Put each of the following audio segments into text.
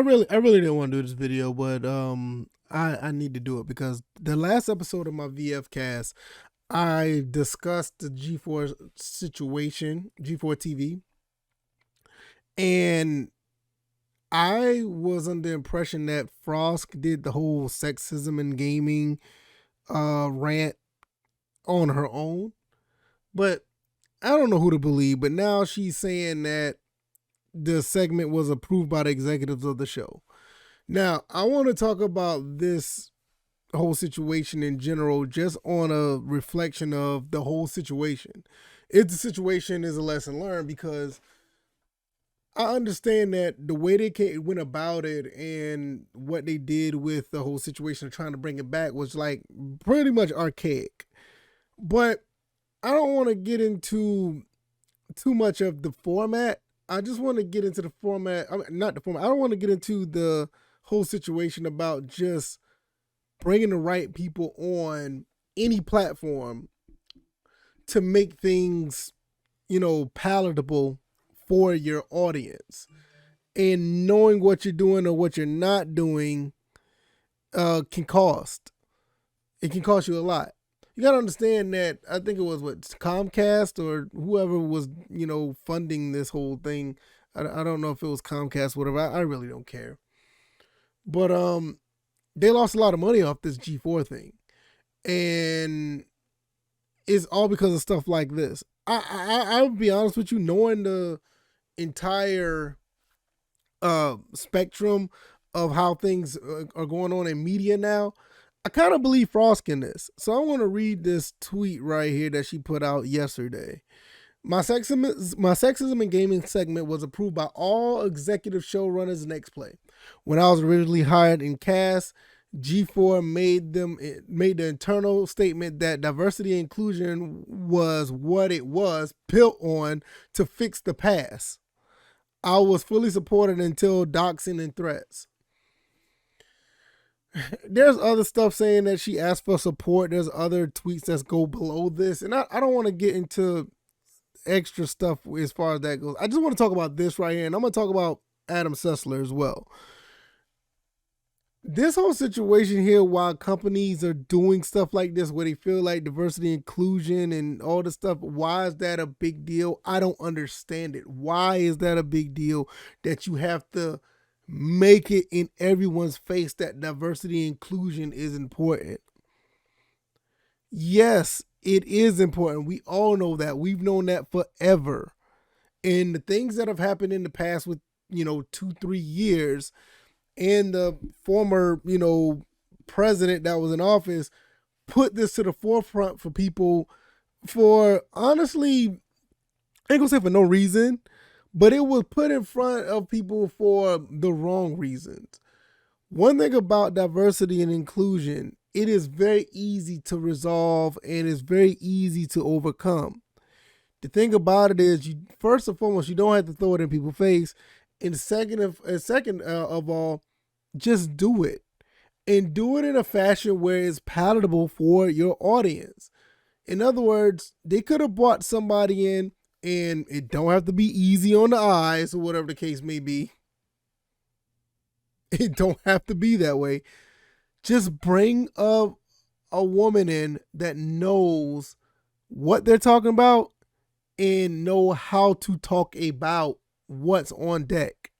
I really didn't want to do this video, but I need to do it because the last episode of my VF cast, I discussed the G4 situation, G4 TV, and I was under the impression that Frost did the whole sexism in gaming rant on her own, but I don't know who to believe. But now she's saying that the segment was approved by the executives of the show. Now, I want to talk about this whole situation in general, just on a reflection of the whole situation. If the situation is a lesson learned, because I understand that the way they went about it and what they did with the whole situation of trying to bring it back was like pretty much archaic. But I don't want to get into too much of the format. I just want to get into the format. I mean, not the format. I don't want to get into the whole situation about just bringing the right people on any platform to make things, palatable for your audience. And knowing what you're doing or what you're not doing can cost. It can cost you a lot. You gotta understand that I think it was what Comcast or whoever was funding this whole thing. I don't know if it was Comcast, whatever. I really don't care. But they lost a lot of money off this G4 thing, and it's all because of stuff like this. I'll be honest with you, knowing the entire spectrum of how things are going on in media now, I kind of believe Frost in this. So I want to read this tweet right here that she put out yesterday. My sexism in gaming segment was approved by all executive showrunners in XPlay. When I was originally hired in cast, G4 made the internal statement that diversity and inclusion was what it was built on to fix the past. I was fully supported until doxing and threats. There's other stuff saying that she asked for support. There's other tweets that go below this, and I don't want to get into extra stuff as far as that goes. I just want to talk about this right here, and I'm going to talk about Adam Sessler as well. This whole situation here, while companies are doing stuff like this where they feel like diversity, inclusion, and all this stuff, why is that a big deal? I don't understand it. Why is that a big deal that you have to make it in everyone's face that diversity and inclusion is important? Yes, it is important. We all know that. We've known that forever. And the things that have happened in the past with, 2-3 years, and the former, president that was in office put this to the forefront for people for, honestly, I ain't gonna say for no reason, but it was put in front of people for the wrong reasons. One thing about diversity and inclusion, it is very easy to resolve and it's very easy to overcome. The thing about it is, you first and foremost, you don't have to throw it in people's face. And second of all, just do it, and do it in a fashion where it's palatable for your audience. In other words, they could have brought somebody in, and it don't have to be easy on the eyes or whatever the case may be. It don't have to be that way. Just bring a woman in that knows what they're talking about and know how to talk about what's on deck.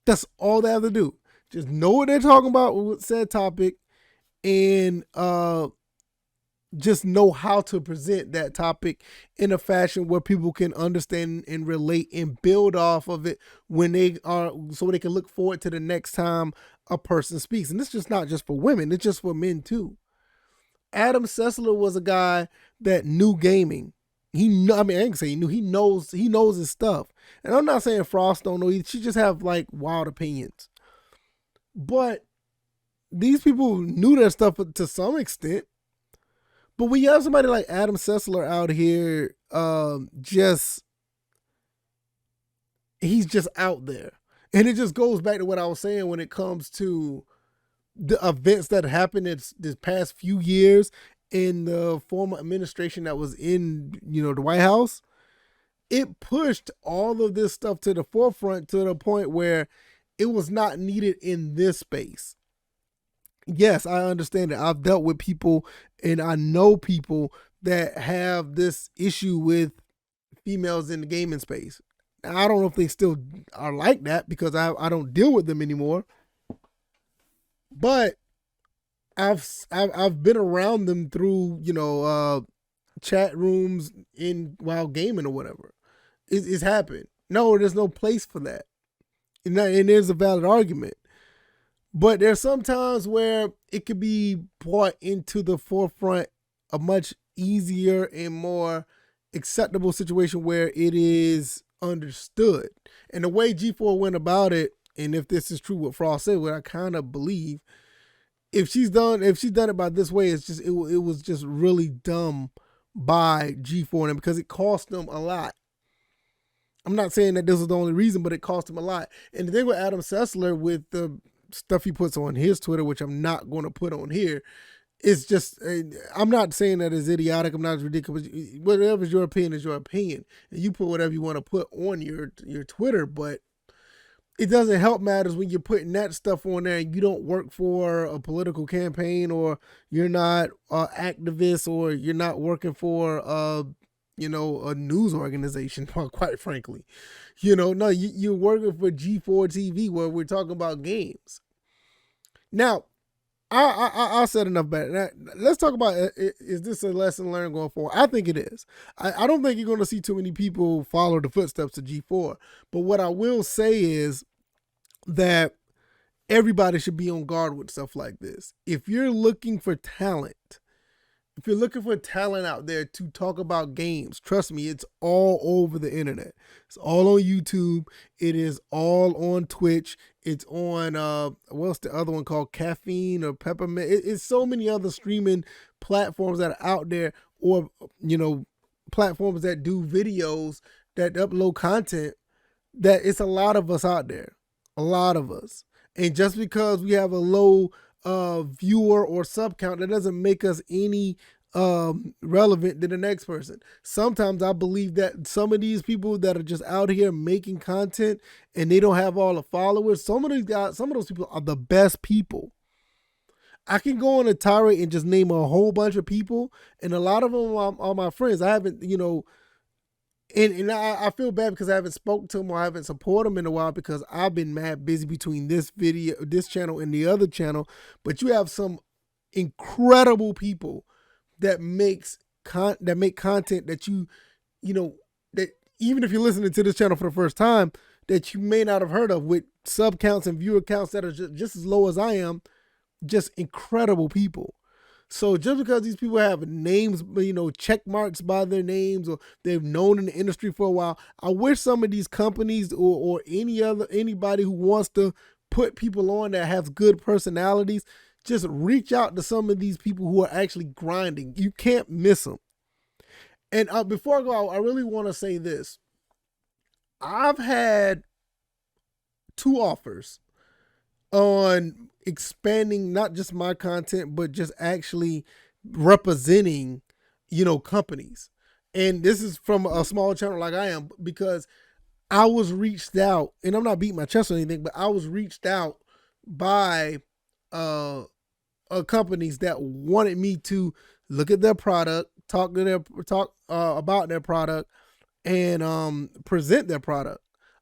That's all they have to do. Just know what they're talking about with said topic, and just know how to present that topic in a fashion where people can understand and relate and build off of it when they are, so they can look forward to the next time a person speaks. And this is just not just for women, it's just for men too. Adam Sessler was a guy that knew gaming. I ain't say he knew. He knows his stuff. And I'm not saying Frost don't know. She just have like wild opinions. But these people knew their stuff to some extent. But when you have somebody like Adam Sessler out here, he's just out there. And it just goes back to what I was saying when it comes to the events that happened this past few years in the former administration that was in, the White House. It pushed all of this stuff to the forefront to the point where it was not needed in this space. Yes, I understand it. I've dealt with people and I know people that have this issue with females in the gaming space. I don't know if they still are like that because I don't deal with them anymore. But I've been around them through chat rooms in while gaming or whatever. It's happened. No, there's no place for that, and there's a valid argument. But there's some times where it could be brought into the forefront a much easier and more acceptable situation where it is understood. And the way G4 went about it, and if this is true what Frost said, what I kind of believe, if she's done it by this way, it's just it was just really dumb by G4 and them because it cost them a lot. I'm not saying that this is the only reason, but it cost him a lot. And the thing with Adam Sessler, with the stuff he puts on his Twitter, which I'm not going to put on here, it's just, I'm not saying that it's idiotic. I'm not as ridiculous. Whatever's your opinion is your opinion. And you put whatever you want to put on your Twitter, but it doesn't help matters when you're putting that stuff on there and you don't work for a political campaign, or you're not an activist, or you're not working for a news organization, quite frankly. No, you're working for G4 TV where we're talking about games. Now, I said enough about it. Let's talk about, is this a lesson learned going forward? I think it is. I don't think you're going to see too many people follow the footsteps of G4. But what I will say is that everybody should be on guard with stuff like this. If you're looking for talent, out there to talk about games, trust me, it's all over the internet. It's all on YouTube. It is all on Twitch. It's on, what's the other one called? Caffeine or Peppermint. It's so many other streaming platforms that are out there, or, platforms that do videos, that upload content, that it's a lot of us out there. A lot of us. And just because we have a low viewer or sub count, that doesn't make us any relevant to the next person. Sometimes I believe that some of these people that are just out here making content and they don't have all the followers, some of those people are the best people. I can go on a tirade and just name a whole bunch of people, and a lot of them are my friends. I haven't, and I feel bad because I haven't spoken to them or I haven't supported them in a while because I've been mad busy between this channel and the other channel. But you have some incredible people that make content that that even if you're listening to this channel for the first time, that you may not have heard of, with sub counts and viewer counts that are just as low as I am. Just incredible people. So just because these people have names, check marks by their names, or they've known in the industry for a while, I wish some of these companies or anybody who wants to put people on that has good personalities, just reach out to some of these people who are actually grinding. You can't miss them. And before I go out, I really want to say this. I've had 2 offers on expanding not just my content, but just actually representing, companies. And this is from a small channel like I am, because I was reached out, and I'm not beating my chest or anything, but I was reached out by companies that wanted me to look at their product, talk about their product, and present their product.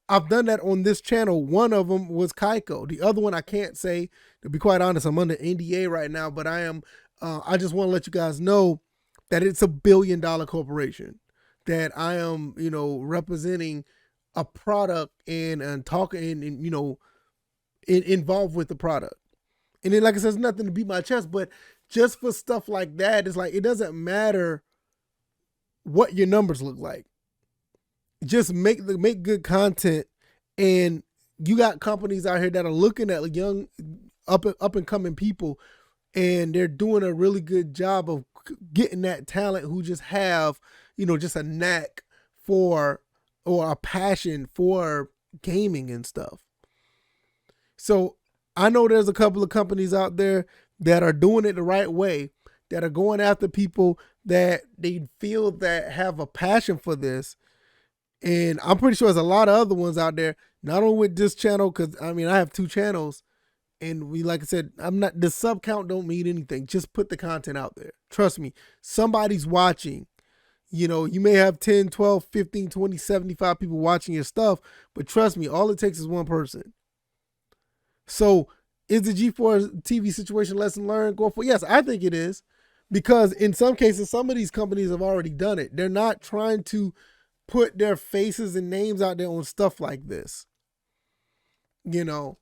I've done that on this channel. One of them was Kaiko. The other one I can't say. To be quite honest, I'm under NDA right now, but I am. I just want to let you guys know that it's a $1 billion corporation, that I am, representing a product and talking and involved with the product. And then, like I said, it's nothing to beat my chest, but just for stuff like that, it's like, it doesn't matter what your numbers look like. Just make good content, and you got companies out here that are looking at young up and coming people, and they're doing a really good job of getting that talent who just have just a knack for, or a passion for, gaming and stuff. So I know there's a couple of companies out there that are doing it the right way, that are going after people that they feel that have a passion for this. And I'm pretty sure there's a lot of other ones out there, not only with this channel, because I mean, I have 2 channels. And we, like I said, I'm not, the sub count don't mean anything. Just put the content out there. Trust me, somebody's watching. You know, you may have 10, 12, 15, 20, 75 people watching your stuff, but trust me, all it takes is one person. So is the G4 TV situation lesson learned going for? Yes, I think it is. Because in some cases, some of these companies have already done it. They're not trying to put their faces and names out there on stuff like this. You know,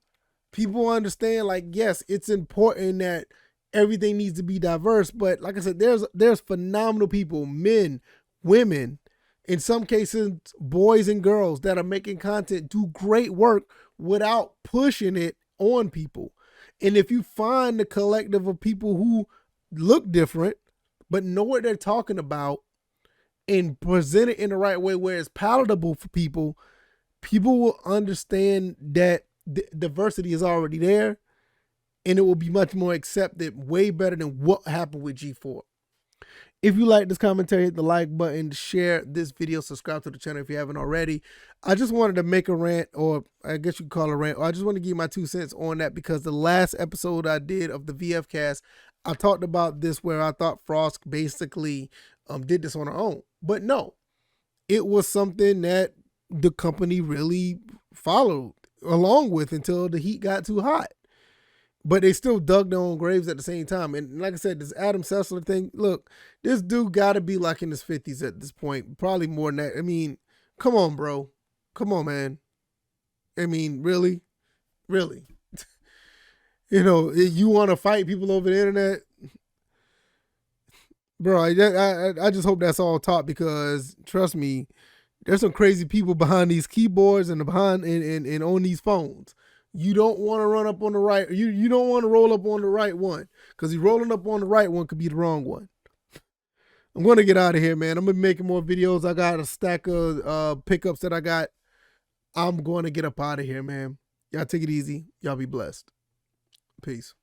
people understand, like, yes, it's important that everything needs to be diverse, but like I said, there's phenomenal people, men, women, in some cases boys and girls, that are making content, do great work without pushing it on people. And if you find the collective of people who look different but know what they're talking about and present it in the right way where it's palatable for people, people will understand that diversity is already there, and it will be much more accepted, way better than what happened with G4. If you like this commentary, hit the like button, share this video, subscribe to the channel if you haven't already. I just wanted to make a rant, or I guess you could call it a rant, or I just want to give my 2 cents on that, because the last episode I did of the VF cast, I talked about this where I thought Frost basically did this on her own. But no, it was something that the company really followed along with until the heat got too hot. But they still dug their own graves at the same time. And like I said, this Adam Sessler thing, look, this dude got to be like in his 50s at this point. Probably more than that. I mean, come on, bro. Come on, man. I mean, really? Really? You know, you want to fight people over the internet? Bro, I just hope that's all taught, because trust me, there's some crazy people behind these keyboards and behind and on these phones. You don't want to run up on the right. You don't want to roll up on the right one, because you rolling up on the right one could be the wrong one. I'm going to get out of here, man. I'm going to be making more videos. I got a stack of pickups that I got. I'm going to get up out of here, man. Y'all take it easy. Y'all be blessed. Peace.